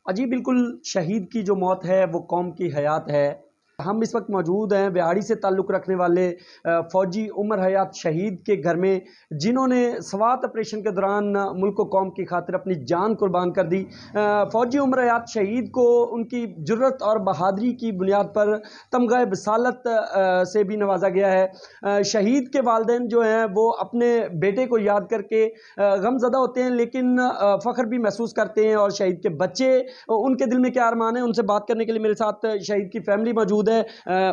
جی بالکل، شہید کی جو موت ہے وہ قوم کی حیات ہے۔ ہم اس وقت موجود ہیں بہاڑی سے تعلق رکھنے والے فوجی عمر حیات شہید کے گھر میں، جنہوں نے سوات آپریشن کے دوران ملک و قوم کی خاطر اپنی جان قربان کر دی۔ فوجی عمر حیات شہید کو ان کی جرت اور بہادری کی بنیاد پر تمغہ بصالت سے بھی نوازا گیا ہے۔ شہید کے والدین جو ہیں وہ اپنے بیٹے کو یاد کر کے غم زدہ ہوتے ہیں، لیکن فخر بھی محسوس کرتے ہیں۔ اور شہید کے بچے، ان کے دل میں کیا ارمان ہے، ان سے بات کرنے کے لیے میرے ساتھ شہید کی فیملی موجود ہے،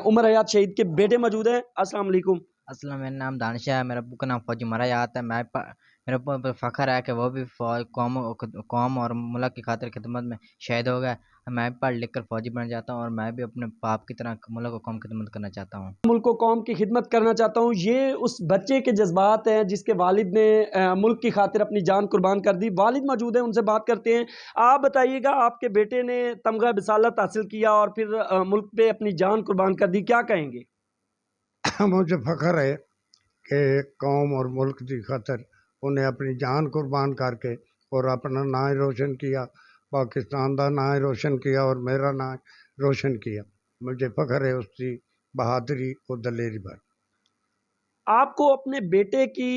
عمر حیات شہید کے بیٹے موجود ہیں۔ السلام علیکم۔ السلام، میرا نام دانشہ ہے، میرے ابو کا نام فوجی عمر حیات ہے۔ میرے ابو پر فخر ہے کہ وہ بھی قوم اور ملک کی خاطر خدمت میں شہید ہو گئے۔ میں بھی پڑھ لکھ کر فوجی بن جاتا ہوں اور میں بھی اپنے باپ کی طرح ملک و قوم کی خدمت کرنا چاہتا ہوں۔ ملک و قوم کی خدمت کرنا چاہتا ہوں، یہ اس بچے کے جذبات ہیں جس کے والد نے ملک کی خاطر اپنی جان قربان کر دی۔ والد موجود ہیں، ان سے بات کرتے ہیں۔ آپ بتائیے گا، آپ کے بیٹے نے تمغہ بصالت حاصل کیا اور پھر ملک پہ اپنی جان قربان کر دی، کیا کہیں گے؟ مجھے فخر ہے کہ قوم اور ملک کی خاطر انہیں اپنی جان قربان کر کے اور اپنا نام روشن کیا، پاکستان کا نام روشن کیا اور میرا نام روشن کیا۔ مجھے فخر ہے اس کی بہادری اور دلیری پر۔ آپ کو اپنے بیٹے کی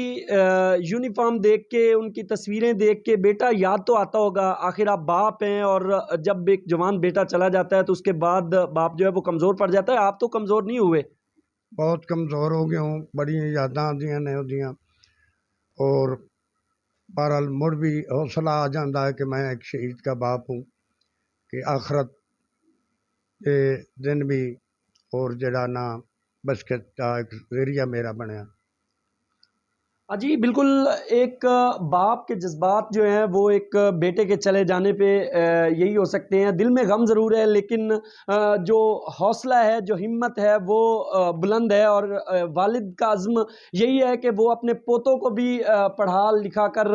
یونیفارم دیکھ کے، ان کی تصویریں دیکھ کے بیٹا یاد تو آتا ہوگا، آخر آپ باپ ہیں، اور جب ایک جوان بیٹا چلا جاتا ہے تو اس کے بعد باپ جو ہے وہ کمزور پڑ جاتا ہے۔ آپ تو کمزور نہیں ہوئے؟ بہت کمزور ہو گیا ہوں، بڑی یاداں آدیاں نے اودیاں، اور بہرحال مڑ بھی حوصلہ آ جاتا ہے کہ میں ایک شہید کا باپ ہوں، کہ آخرت کے دن بھی اور جڑا نا بسکت کا ایک ذریعہ میرا بنیا۔ جی بالکل، ایک باپ کے جذبات جو ہیں وہ ایک بیٹے کے چلے جانے پہ یہی ہو سکتے ہیں۔ دل میں غم ضرور ہے، لیکن جو حوصلہ ہے، جو ہمت ہے، وہ بلند ہے۔ اور والد کا عزم یہی ہے کہ وہ اپنے پوتوں کو بھی پڑھا لکھا کر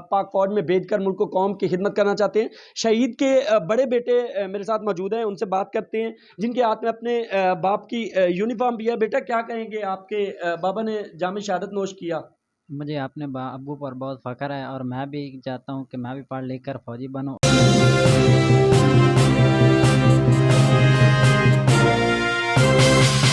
پاک فوج میں بھیج کر ملک و قوم کی خدمت کرنا چاہتے ہیں۔ شہید کے بڑے بیٹے میرے ساتھ موجود ہیں، ان سے بات کرتے ہیں، جن کے ہاتھ میں اپنے باپ کی یونیفارم بھی ہے۔ بیٹا کیا کہیں گے، آپ کے بابا نے جام شہادت نوش کیا؟ مجھے اپنے ابو پر بہت فخر ہے اور میں بھی چاہتا ہوں کہ میں بھی پڑھ لکھ کر فوجی بنوں۔